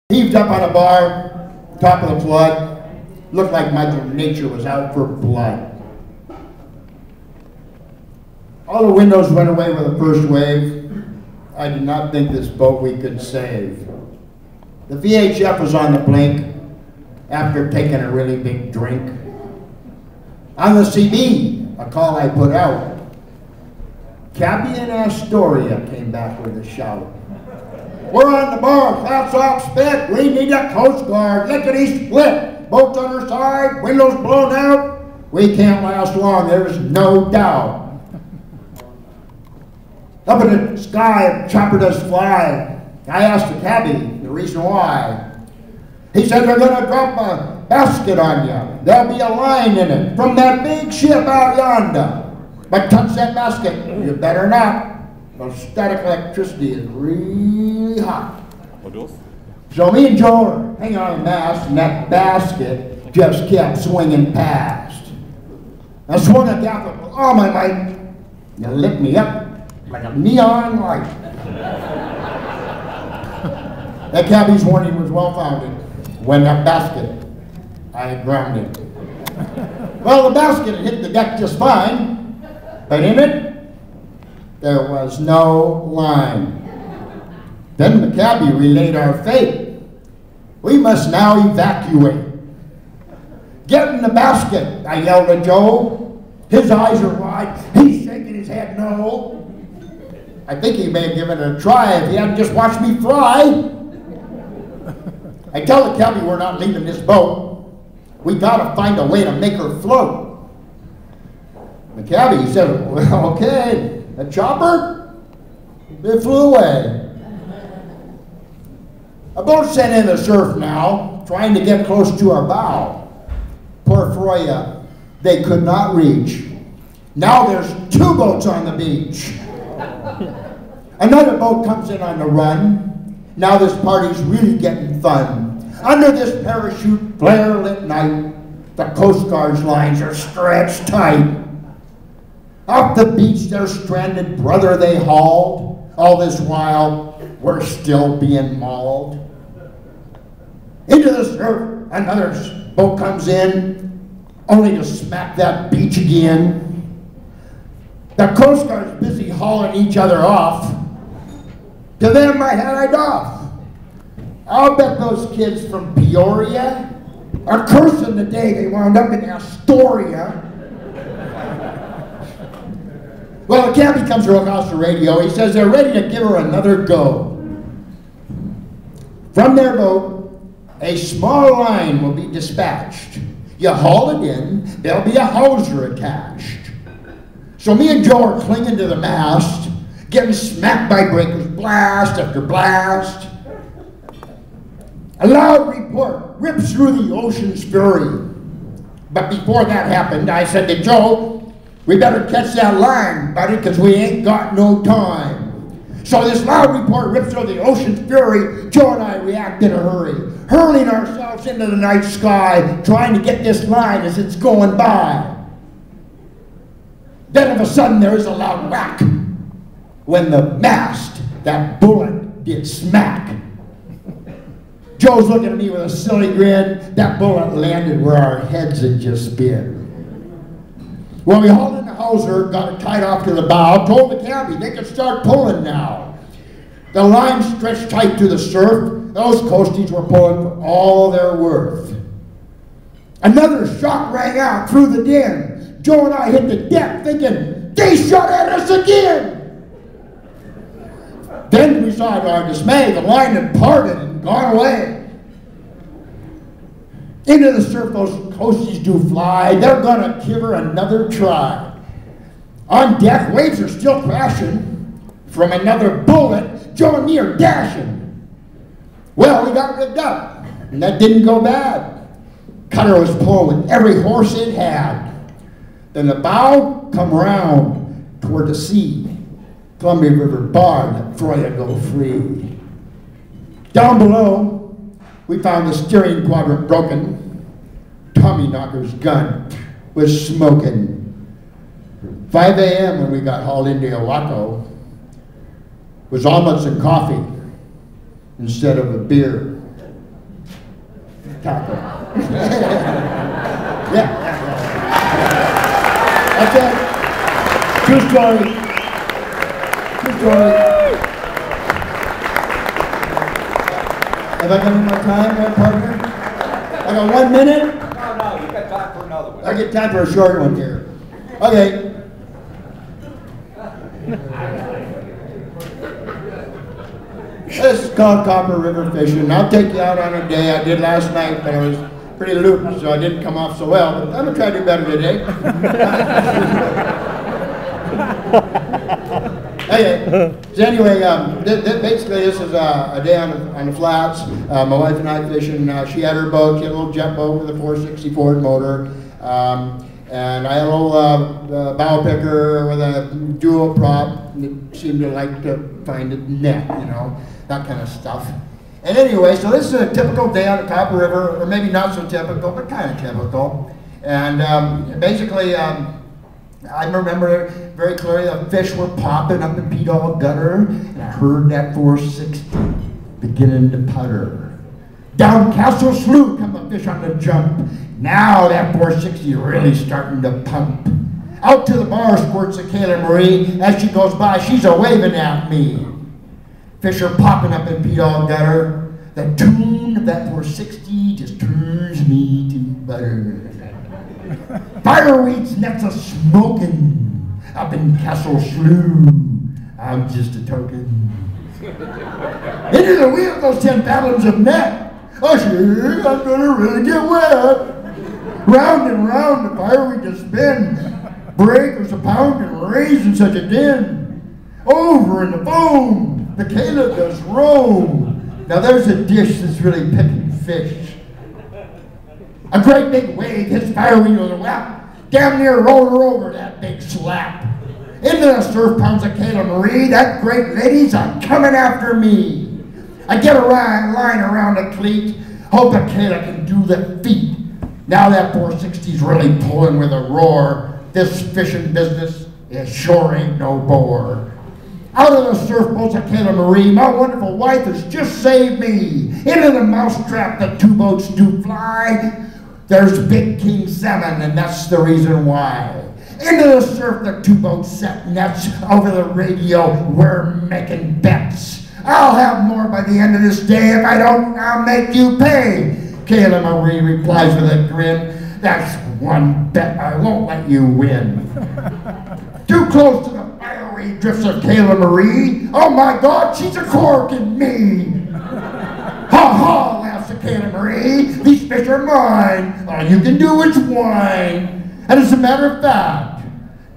Heaved up on a bar, top of the flood. Looked like Mother Nature was out for blood. All the windows went away with the first wave. I did not think this boat we could save. The VHF was on the blink after taking a really big drink. On the CB, a call I put out. Cabby and Astoria came back with a shout. We're on the bar, flaps off spit, we need a Coast Guard, lickety split, boats on her side, windows blown out, we can't last long, there's no doubt. Up in the sky, a chopper does fly. I asked the cabby the reason why. He said they're gonna drop a basket on you. There'll be a line in it from that big ship out yonder. But touch that basket, you better not. The static electricity is really hot. So me and Joe are hanging on the mast, and that basket just kept swinging past. I swung a gap with all my might, and it lit me up like a neon light. That cabby's warning was well-founded. When that basket, I grounded. Well, the basket hit the deck just fine, but in it, there was no line. Then the cabby relayed our fate. We must now evacuate. Get in the basket, I yelled at Joe. His eyes are wide, he's shaking his head no. I think he may have given it a try if he hadn't just watched me fly. I tell the cabby we're not leaving this boat. We gotta find a way to make her float. The cabby said, well, okay. The chopper, it flew away. A boat sent in the surf now, trying to get close to our bow. Poor Froya, they could not reach. Now there's two boats on the beach. Another boat comes in on the run. Now this party's really getting fun. Under this parachute flare-lit night, the Coast Guard's lines are stretched tight. Off the beach, their stranded brother they hauled. All this while, we're still being mauled. Into the surf, another boat comes in, only to smack that beach again. The Coast Guard's busy hauling each other off. To them, I had off. I'll bet those kids from Peoria are cursing the day they wound up in Astoria. Well, the cabby comes across the radio. He says they're ready to give her another go. From their boat, a small line will be dispatched. You haul it in, there'll be a hawser attached. So me and Joe are clinging to the mast, getting smacked by breakers, blast after blast. A loud report rips through the ocean's fury. But before that happened, I said to Joe, we better catch that line, buddy, because we ain't got no time. So this loud report rips through the ocean's fury. Joe and I react in a hurry, hurling ourselves into the night sky, trying to get this line as it's going by. Then of a sudden there is a loud whack. When the mast, that bullet did smack. Joe's looking at me with a silly grin. That bullet landed where our heads had just been. Well, we hauled in the hawser, got it tied off to the bow, told the cabby they could start pulling now. The line stretched tight to the surf. Those coasties were pulling for all their worth. Another shot rang out through the din. Joe and I hit the deck thinking, they shot at us again. Then we saw to our dismay, the line had parted and gone away. Into the surf those coasties do fly. They're gonna give her another try. On deck, waves are still crashing. From another bullet, Joe and me are dashing. Well, we got rigged up, and that didn't go bad. Cutter was pulling with every horse it had. Then the bow come round toward the sea. Columbia River barred, let Froya go free. Down below, we found the steering quadrant broken. Tommyknocker's gun was smoking. 5 a.m. when we got hauled into Iwaco was omelets and coffee instead of a beer. tackle. Yeah. That's it. True story. True story. Have I got any more time, my partner? I got 1 minute? No, you got time for another one. I get time for a short one here. Okay. This is called Copper River fishing. I'll take you out on a day I did last night, but I was pretty looped, so I didn't come off so well. But I'm gonna try to do better today. Okay. So anyway, basically this is a day on the flats. My wife and I fishing. She had her boat. She had a little jet boat with a 460 Ford motor. And I had a little bow picker with a dual prop. It seemed to like to find a net, you know, that kind of stuff. And anyway, so this is a typical day on the Copper River, or maybe not so typical, but kind of typical. And basically, I remember very clearly the fish were popping up in Pete Hall Gutter, and I heard that 460 beginning to putter. Down Castle Slough come a fish on the jump. Now that 460 really starting to pump. Out to the bar squirts a Kayla Marie. As she goes by, she's a-waving at me. Fish are popping up in Pete Hall Gutter. The tune of that 460 just turns me to butter. Fireweeds nets a smoking up in Castle Slough. I'm just a token. Into the wheel goes 10 fathoms of net. Oh sure, I'm gonna really get wet. Round and round the fireweed to spin. Breakers a pound and raising such a din. Over in the foam, the Caleb does roam. Now there's a dish that's really picking fish. A great big wave hits fireweed with a whap. Damn near rolled her over that big slap. Into the surf pounds of Kayla Marie. That great lady's coming after me. I get a line around the cleat. Hope that Kayla can do the feat. Now that 460's really pulling with a roar. This fishing business is sure ain't no bore. Out of the surf boats of Kayla Marie, my wonderful wife has just saved me. Into the mousetrap the two boats do fly. There's big king salmon, and that's the reason why. Into the surf the two boats set nets. Over the radio, we're making bets. I'll have more by the end of this day. If I don't, I'll make you pay. Kayla Marie replies with a grin. That's one bet I won't let you win. Too close to the fireweed drifts of Kayla Marie. Oh my God, she's a corking me. Ha ha, laughs the Kayla Marie. These fish are mine. All you can do is whine. And as a matter of fact,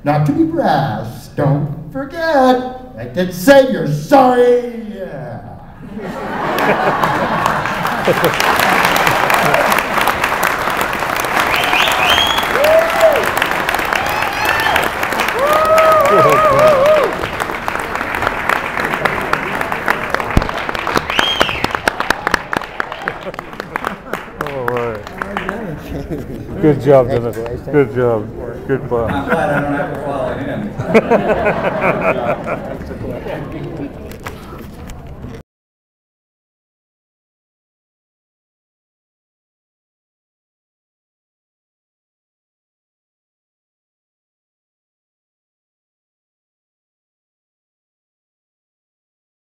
not to be brass, don't forget, I did say you're sorry. Yeah. Good job, Dennis. Good job. Good fun. I'm glad I don't have to follow him.